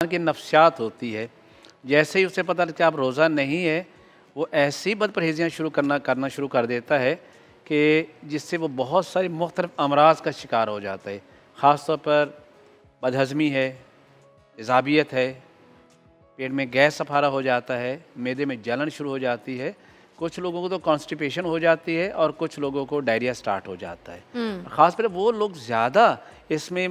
की नफ्सियात होती है। जैसे ही उसे पता लगता है आप रोज़ा नहीं है, वो ऐसी बदपरहेज़ियाँ करना शुरू कर देता है कि जिससे वो बहुत सारी मुख्तलिफ़ अमराज़ का शिकार हो जाता है। ख़ास तौर पर बदहज़मी है, तेज़ाबियत है, पेट में गैस सफारा हो जाता है, मैदे में जलन शुरू हो जाती है। कुछ लोगों को तो कॉन्स्टिपेशन हो जाती है और कुछ लोगों को डायरिया स्टार्ट हो जाता है। ख़ासकर वो लोग ज़्यादा इसमें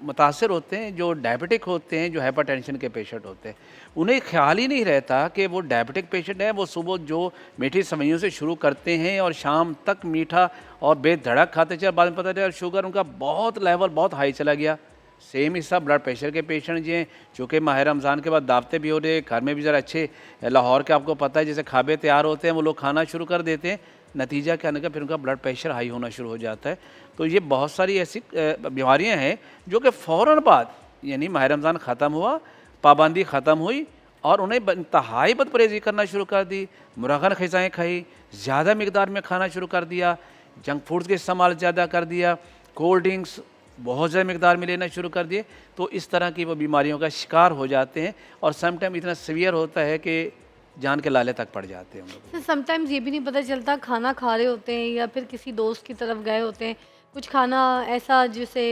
मुतासिर होते हैं जो डायबिटिक होते हैं, जो हाइपरटेंशन के पेशेंट होते हैं। उन्हें ख़्याल ही नहीं रहता कि वो डायबिटिक पेशेंट है। वो सुबह जो मीठी सवैयों से शुरू करते हैं और शाम तक मीठा और बेधड़क खाते चले, बाद में पता चला शुगर उनका बहुत लेवल बहुत हाई चला गया। सेम हिस्सा ब्लड प्रेशर के पेशेंट जी हैं, चूँकि माह रमज़ान के बाद दावतें भी हो रही है, घर में भी ज़रा अच्छे लाहौर के आपको पता है जैसे खाबे तैयार होते हैं, वो लोग खाना शुरू कर देते हैं। नतीजा क्या निकला, फिर उनका ब्लड प्रेशर हाई होना शुरू हो जाता है। तो ये बहुत सारी ऐसी बीमारियां हैं जो कि फ़ौरन बाद, यानी माह रमज़ान ख़त्म हुआ, पाबंदी ख़त्म हुई और उन्हें इंतहाई बदपरहेज़ी करना शुरू कर दी, मुरगन ग़िज़ाएँ खाई, ज़्यादा मकदार में खाना शुरू कर दिया, जंक फूड्स का इस्तेमाल ज़्यादा कर दिया, कोल्ड ड्रिंक्स बहुत ज़्यादा मकदार में लेना शुरू कर दिए। तो इस तरह की वो बीमारियों का शिकार हो जाते हैं और समटाइम इतना सीवियर होता है कि जान के लाले तक पड़ जाते हैं हम लोग। समटाइम्स ये भी नहीं पता चलता, खाना खा रहे होते हैं या फिर किसी दोस्त की तरफ गए होते हैं, कुछ खाना ऐसा जैसे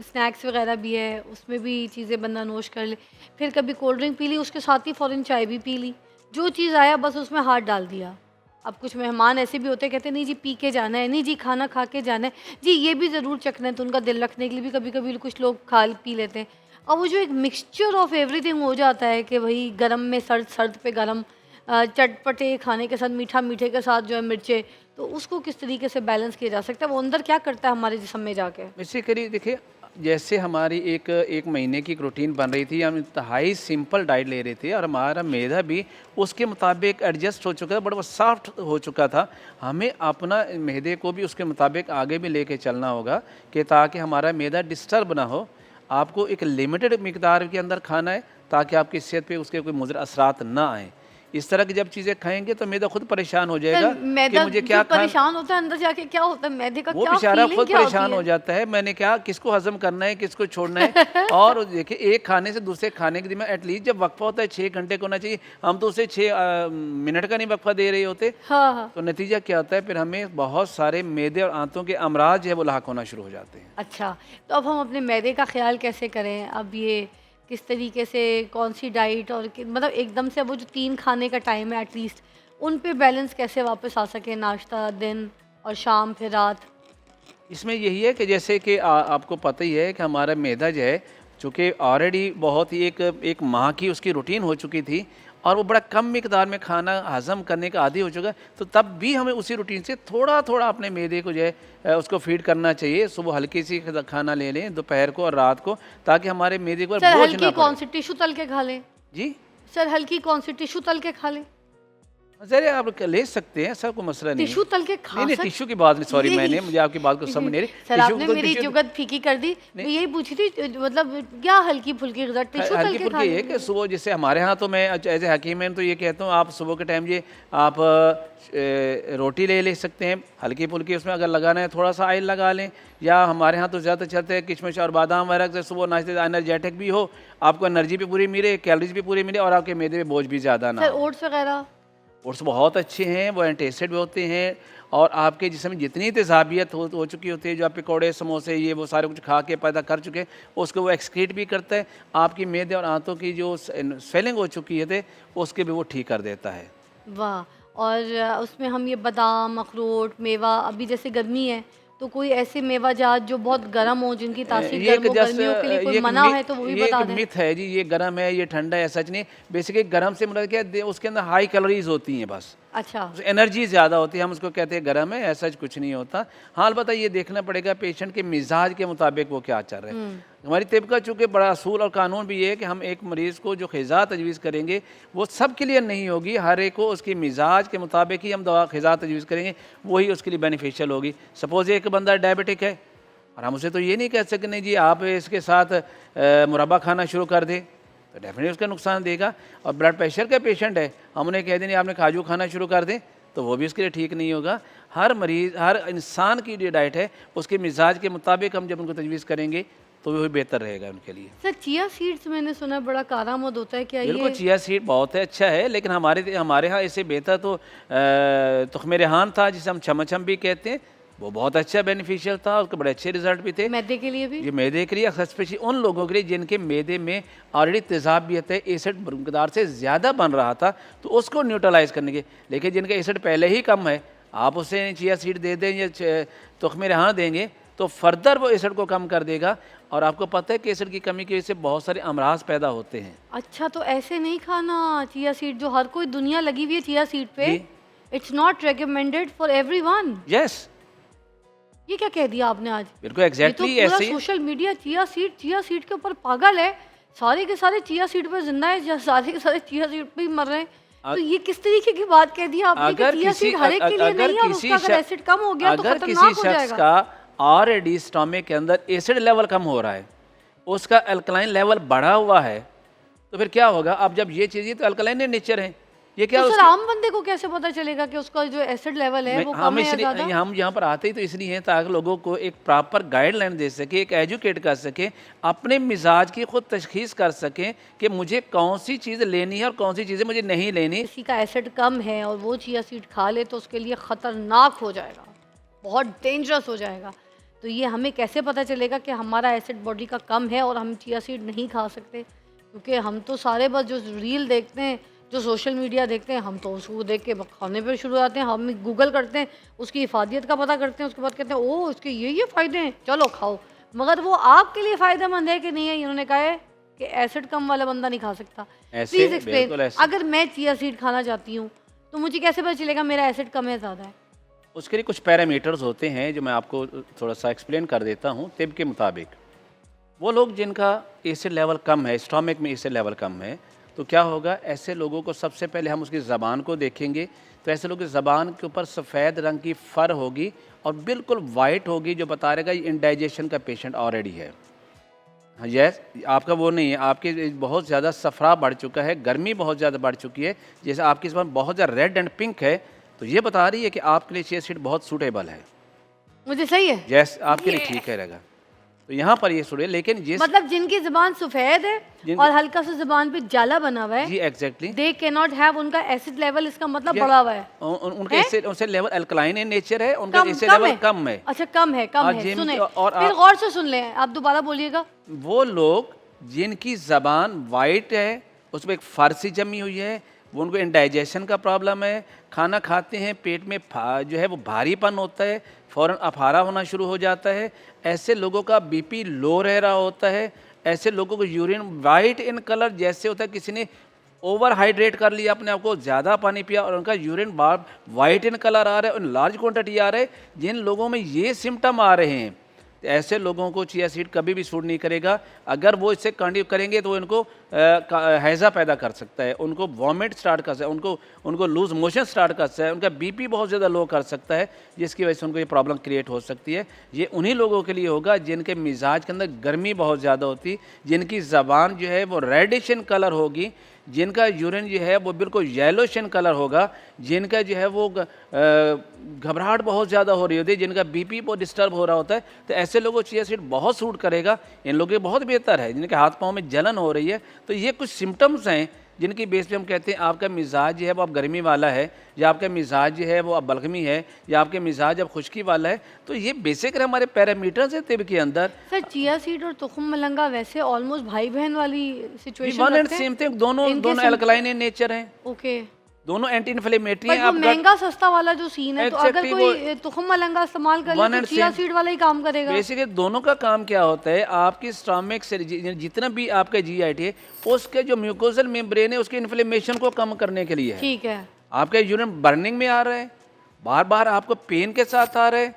स्नैक्स वगैरह भी है, उसमें भी चीज़ें बंदा नोश कर ले, फिर कभी कोल्ड ड्रिंक पी ली, उसके साथ ही फ़ौरन चाय भी पी ली, जो चीज़ आया बस उसमें हाथ डाल दिया। अब कुछ मेहमान ऐसे भी होते हैं, कहते हैं नहीं जी पी के जाना है, नहीं जी खाना खा के जाना है, जी ये भी ज़रूर चखना है, तो उनका दिल रखने के लिए भी कभी कभी कुछ लोग खा पी लेते हैं। और वो जो एक मिक्सचर ऑफ एवरीथिंग हो जाता है कि भाई गर्म में सर्द, सर्द पे गर्म, चटपटे खाने के साथ मीठा, मीठे के साथ जो है मिर्चें, तो उसको किस तरीके से बैलेंस किया जा सकता है? वो अंदर क्या करता है हमारे जिस्म में जाके? वैसे करिए देखिए, जैसे हमारी एक महीने की एक रूटीन बन रही थी, हम इंतहाई सिंपल डाइट ले रहे थे और हमारा मैदा भी उसके मुताबिक एडजस्ट हो चुका था, बड़ा सॉफ्ट हो चुका था। हमें अपना मैदे को भी उसके मुताबिक आगे भी लेके चलना होगा कि ताकि हमारा मैदा डिस्टर्ब ना हो। आपको एक लिमिटेड मिकदार के अंदर खाना है ताकि आपकी सेहत पे उसके कोई मुज़र असरात ना आएँ। इस तरह की जब चीज़ें खाएँगे तो मैदा खुद परेशान हो जाएगा कि मैदा मुझे जो क्या खाना। परेशान होता है अंदर जाके, क्या होता है मैदे का, वो क्या बेचारा फीलिंग खुद क्या होती परेशान है? हो जाता है, मैंने क्या किसको हज़म करना है, किसको छोड़ना है। और देखिए एक खाने से दूसरे खाने के दिमाग एटलीस्ट जब वक्फा होता है 6 घंटे का होना चाहिए, हम तो उसे 6 मिनट का नहीं वक्फा दे रहे होते। हाँ, हाँ। तो नतीजा क्या होता है, फिर हमें बहुत सारे मैदे और आंतों के अमराज जो है वो लाक होना शुरू हो जाते हैं। अच्छा, तो अब हम अपने मैदे का ख़्याल कैसे करें? अब ये किस तरीके से, कौन-सी डाइट और मतलब एकदम से वो जो 3 खाने का टाइम है एटलीस्ट, उन पे बैलेंस कैसे वापस आ सके, नाश्ता, दिन और शाम फिर रात? इसमें यही है कि जैसे कि आपको पता ही है कि हमारा मैदा जो है, चूँकि ऑलरेडी बहुत ही एक माह की उसकी रूटीन हो चुकी थी और वो बड़ा कम मिकदार में खाना हज़म करने का आदी हो चुका है, तो तब भी हमें उसी रूटीन से थोड़ा-थोड़ा अपने मैदे को जो है उसको फीड करना चाहिए। सुबह हल्की सी खाना ले लें, दोपहर को और रात को, ताकि हमारे मैदे पर सर बोझ हल्की ना कौन पड़े। सी टिश्यू तल के खा लें? जी? सर हल्की कौन सी टिश्यू तल के खा लें? ज़रा आप ले सकते हैं, ऐसा कोई मसला नहीं है। टिश्यू तल के खा नहीं, सक टिश्यू की बात नहीं, सॉरी ये मुझे आपकी बात को समझ नहीं रही। सर टिश्यू आपने तो मेरी टिश्यू जुगत फीकी कर दी। मैं यही पूछी थी मतलब क्या हल्की-फुल्की ग़िज़ा टिश्यू तल हल्की के खा फुल्की ये लेंगे? कि सुबह जैसे हमारे यहाँ तो मैं एज ए हकीम तो ये कहता हूँ आप सुबह के टाइम ये आप रोटी ले सकते हैं हल्की फुल्की, उसमें अगर लगाना है थोड़ा सा ऑयल लगा लें, या हमारे यहाँ तो ज़्यादा चलते हैं किशमिश और बादाम वगैरह से सुबह नाश्ते एनर्जेटिक भी हो, आपको एनर्जी भी पूरी मिले, कैलोरीज भी पूरी मिले और आपके मैदे में बोझ भी ज़्यादा ना सर हो। ओट्स वग़ैरह? ओट्स बहुत अच्छे हैं, वो एंटी एसिड भी होते हैं और आपके जिस्म में जितनी तेज़ाबियत हो चुकी होती है, जो आप पकौड़े समोसे ये वो सारे कुछ खा के पैदा कर चुके हैं, उसको वो एक्सक्रीट भी करता है। आपकी मैदे और आंतों की जो स्वेलिंग हो चुकी है उसके भी वो ठीक कर देता है। वाह! और उसमें हम ये बादाम, अखरोट, मेवा, अभी जैसे गर्मी है तो कोई ऐसे मेवा जात जो बहुत गर्म हो, जिनकी तासीर ये गर्म एक हो, जस्ट गर्मियों के लिए कोई ये एक मना है तो वो भी ये एक बता दें? मिथ है जी, ये गर्म है ये ठंडा है, सच नहीं। बेसिकली गर्म से मतलब क्या, उसके अंदर हाई कैलोरीज होती हैं बस, अच्छा। एनर्जी ज़्यादा होती है, हम उसको कहते हैं गर्म है, ऐसा कुछ नहीं होता। हाँ अलबत्ता ये देखना पड़ेगा पेशेंट के मिजाज के मुताबिक वो क्या चल रहा है। हमारी तिब का चूँकि बड़ा असूल और कानून भी ये है कि हम एक मरीज़ को जो ग़िज़ा तजवीज़ करेंगे वो सब के लिए नहीं होगी, हर एक को उसकी मिजाज के मुताबिक ही हम दवा ग़िज़ा तजवीज़ करेंगे, वही उसके लिए बेनिफिशियल होगी। सपोज़ एक बंदा डायबिटिक है और हम उसे तो ये नहीं कह सकते नहीं जी आप इसके साथ मुरब्बा खाना शुरू कर दें, तो डेफिनेटली उसका नुकसान देगा। और ब्लड प्रेशर का पेशेंट है, हम उन्हें कह दें नहीं आपने काजू खाना शुरू कर दें, तो वो भी उसके लिए ठीक नहीं होगा। हर मरीज़, हर इंसान की जो डाइट है उसके मिजाज के मुताबिक हम जब उनको तजवीज़ करेंगे तो वो बेहतर रहेगा उनके लिए। सर चिया सीड्स मैंने सुना है बड़ा कारआमद होता है, क्या बिल्कुल ये? चिया सीड बहुत है, अच्छा है, लेकिन हमारे यहाँ इससे बेहतर तो तुख़्म रेहान था, जिसे हम चमचम भी कहते हैं, वो बहुत अच्छा बेनिफिशियल था, उसके बड़े अच्छे रिजल्ट भी थे। मैदे के लिए भी? ये मैदे के लिए, स्पेशली उन लोगों के लिए जिनके मैदे में ऑलरेडी तेज़ाबियत है, एसिड मकदार से ज़्यादा बन रहा था, तो उसको न्यूट्रलाइज़ करने के। लेकिन जिनका एसिड पहले ही कम है, आप उसे चिया सीड दे दें या तुख़्म रेहान देंगे तो फर्दर वो एसिड को कम कर देगा। और आपको पता है कि एसिड की कमी की वजह से बहुत सारे अमराज पैदा होते हैं। अच्छा, तो ऐसे नहीं खाना चिया सीड, जो हर कोई दुनिया लगी हुई है चिया सीड पे। जी। It's not recommended for everyone. Yes, ये क्या कह दिया आपने आज? बिल्कुल एग्जैक्टली ये तो पूरा ऐसे ही। सोशल मीडिया चिया सीड के ऊपर पागल है। सारे के सारे चिया सीड पे जिंदा है, या सारे के सारे चिया सीड पे ही मर रहे हैं। तो ये किस तरीके की बात कह दी आपने कि अगर चिया किसी सीड हर एक के लिए अगर नहीं है, और किसी उसका अगर शख्स एसिड कम हो गया तो अगर खतरनाक किसी हो शख्स जाएगा। का ऑलरेडी स्टमक के अंदर एसिड लेवल कम हो रहा है, उसका अल्कलाइन लेवल बढ़ा हुआ है, तो फिर क्या होगा? अब जब ये चीज़, तो अल्कलाइन नेचर है, ये क्या तो सर उसकी- आम बंदे को कैसे पता चलेगा कि उसका जो एसिड लेवल है वो कम हम है या इसलिए ज्यादा? हम यहाँ पर आते ही तो इसलिए हैं ताकि लोगों को एक प्रॉपर गाइडलाइन दे सके, एक एजुकेट कर सके, अपने मिजाज की खुद तशखीस कर सकें कि मुझे कौन सी चीज़ लेनी है और कौन सी चीज़ें मुझे नहीं लेनी। किसी का एसिड कम है और वो चिया सीड खा ले तो उसके लिए ख़तरनाक हो जाएगा, बहुत डेंजरस हो जाएगा। तो ये हमें कैसे पता चलेगा कि हमारा एसिड बॉडी का कम है और हम चिया सीड नहीं खा सकते? क्योंकि हम तो सारे बस जो रील देखते हैं, जो सोशल मीडिया देखते हैं, हम तो उसको देख के खाने पर शुरू आते हैं। हम गूगल करते हैं, उसकी इफादियत का पता करते हैं, उसके बाद कहते हैं ओह इसके ये फ़ायदे हैं, चलो खाओ। मगर वो आपके लिए फ़ायदेमंद है कि नहीं है? इन्होंने कहा है कि एसिड कम वाला बंदा नहीं खा सकता। ऐसे प्लीज़ बिल्कुल एक्सप्लेन, ऐसे। अगर मैं चिया सीड खाना चाहती हूँ तो मुझे कैसे पता चलेगा मेरा एसिड कम है ज़्यादा है? उसके लिए कुछ पैरामीटर्स होते हैं जो मैं आपको थोड़ा सा एक्सप्लेन कर देता हूँ। तिब के मुताबिक वो लोग जिनका एसिड लेवल कम है, स्टमक में एसिड लेवल कम है, तो क्या होगा? ऐसे लोगों को सबसे पहले हम उसकी ज़बान को देखेंगे, तो ऐसे लोगों की ज़बान के ऊपर सफ़ेद रंग की फर होगी और बिल्कुल वाइट होगी, जो बता रहेगा ये इंडाइजेशन का पेशेंट ऑलरेडी है। हाँ यस, आपका वो नहीं है, आपके बहुत ज़्यादा सफ़रा बढ़ चुका है, गर्मी बहुत ज़्यादा बढ़ चुकी है, जैसे आपकी ज़बान बहुत ज़्यादा रेड एंड पिंक है, तो ये बता रही है कि आपके लिए चिया सीड बहुत सूटेबल है। मुझे सही है? यस, आपके लिए ठीक है रहेगा। तो यहाँ पर ये सुने, लेकिन जिस मतलब जिनकी ज़बान सफ़ेद है और हल्का सा ज़बान पे जाला बना हुआ जी है, exactly, they can not have, उनका एसिड लेवल इसका मतलब बढ़ा हुआ है। उनके acid level alkaline in nature है, उनका कम एसिड कम लेवल है? कम है। अच्छा कम है, कम और है। जिनकी- सुने और फिर गौर से सुन लें, आप दोबारा बोलिएगा। वो लोग जिनकी ज़बान वाइट है, उसमें एक फारसी जमी हुई है, वो उनको इंडाइजेशन का प्रॉब्लम है, खाना खाते हैं पेट में जो है वो भारीपन होता है, फ़ौरन अफारा होना शुरू हो जाता है, ऐसे लोगों का बीपी लो रह रहा होता है, ऐसे लोगों को यूरिन वाइट इन कलर जैसे होता है किसी ने ओवर हाइड्रेट कर लिया अपने आप को, ज़्यादा पानी पिया और उनका यूरिन बार वाइट इन कलर आ रहा है और लार्ज क्वांटिटी आ रहा है। जिन लोगों में ये सिम्टम आ रहे हैं, तो ऐसे लोगों को चिया सीड कभी भी सूट नहीं करेगा। अगर वो इससे कंटिन्यू करेंगे तो इनको हैज़ा पैदा कर सकता है, उनको वॉमिट स्टार्ट कर सकता है, उनको लूज मोशन स्टार्ट कर सकता है, उनका बीपी बहुत ज़्यादा लो कर सकता है, जिसकी वजह से उनको ये प्रॉब्लम क्रिएट हो सकती है। ये उन्हीं लोगों के लिए होगा जिनके मिजाज के अंदर गर्मी बहुत ज़्यादा होती, जिनकी ज़बान जो है वो रेडिश इन कलर होगी, जिनका यूरिन जो है वो बिल्कुल येलोश इन कलर होगा, जिनका जो है वो घबराहट बहुत ज़्यादा हो रही होती है, जिनका बीपी बहुत डिस्टर्ब हो रहा होता है, तो ऐसे लोगों को चिया सीड बहुत सूट करेगा। इन लोगों के बहुत बेहतर है जिनके हाथ पाँव में जलन हो रही है। तो ये कुछ सिम्टम्स हैं जिनकी बेस पे हम कहते हैं आपका मिजाज जो है वो अब गर्मी वाला है, या आपका मिजाज जो है वो अब बलगमी है, या आपके मिजाज अब खुश्की वाला है। तो ये बेसिक हमारे पैरामीटर्स हैं तिब के अंदर। सर चिया सीड और तुखम मलंगा वैसे ऑलमोस्ट भाई बहन वाली सिचुएशन वन एंड रखते हैं? सेम थिंग, दोनों इनके दोनों एल्कलाइन इन नेचर हैं, ओके, दोनों एंटी इन्फ्लेमेटरी पर हैं। वो आप महंगा सस्ता वाला जो सीन है, तो अगर Exactly, कोई तुखम मलंगा इस्तेमाल कर One ले तो and चिया same. सीड वाला ही काम करेगा? बेसिकली दोनों का काम क्या होता है, आपकी स्टमक से जितना भी आपका जीआईटी है, उसके जो म्यूकोजल मेम्ब्रेन है उसके इन्फ्लेमेशन को कम करने के लिए है। ठीक है। आपका यूरिन बर्निंग में आ रहा है, बार बार आपको पेन के साथ आ रहा है,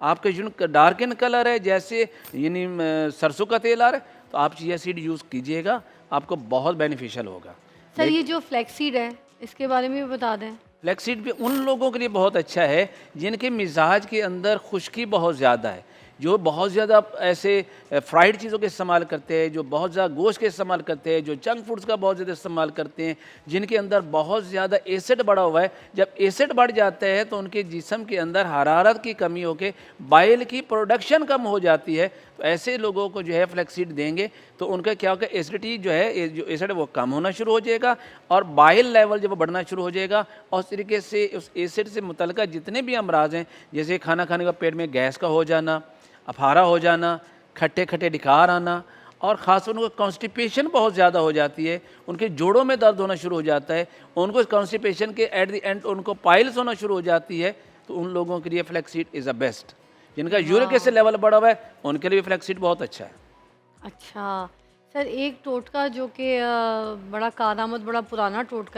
आपका यूरिन डार्क इन कलर है जैसे यानी सरसों का तेल आ रहा है, तो आप चिया सीड यूज़ कीजिएगा, आपको बहुत बेनिफिशियल होगा। सर ये जो फ्लैक्सीड है इसके बारे में भी बता दें। फ्लैक्सीड भी उन लोगों के लिए बहुत अच्छा है जिनके मिजाज के अंदर खुश्की बहुत ज़्यादा है, जो बहुत ज़्यादा ऐसे फ्राइड चीज़ों के इस्तेमाल करते हैं, जो बहुत ज़्यादा गोश्त के इस्तेमाल करते हैं, जो जंक फूड्स का बहुत ज़्यादा इस्तेमाल करते हैं, जिनके अंदर बहुत ज़्यादा एसिड बढ़ा हुआ है। जब एसिड बढ़ जाता है तो उनके जिस्म के अंदर हरारत की कमी होकर बाइल की प्रोडक्शन कम हो जाती है। तो ऐसे लोगों को जो है फ्लैक्सीड देंगे तो उनका क्या होगा, एसिडिटी जो है, जो एसिड है वो कम होना शुरू हो जाएगा और बाइल लेवल जब वो बढ़ना शुरू हो जाएगा और उस तरीके से उस एसिड से मुतल्लिका जितने भी अमराज हैं, जैसे खाना खाने के बाद पेट में गैस का हो जाना, अफारा हो जाना, खट्टे खट्टे डिकार आना, और ख़ासकर उनको कॉन्स्टिपेशन बहुत ज़्यादा हो जाती है, उनके जोड़ों में दर्द होना शुरू हो जाता है, उनको कॉन्स्टिपेशन के एट द एंड उनको पाइल्स होना शुरू हो जाती है, तो उन लोगों के लिए फ्लैक्सीड इज़ अ बेस्ट। जिनका यूरिक एसिड लेवल बढ़ा हुआ है उनके लिए भी फ्लैक्सीड बहुत अच्छा है। अच्छा सर, एक टोटका जो कि बड़ा कारआमद, बड़ा पुराना टोटका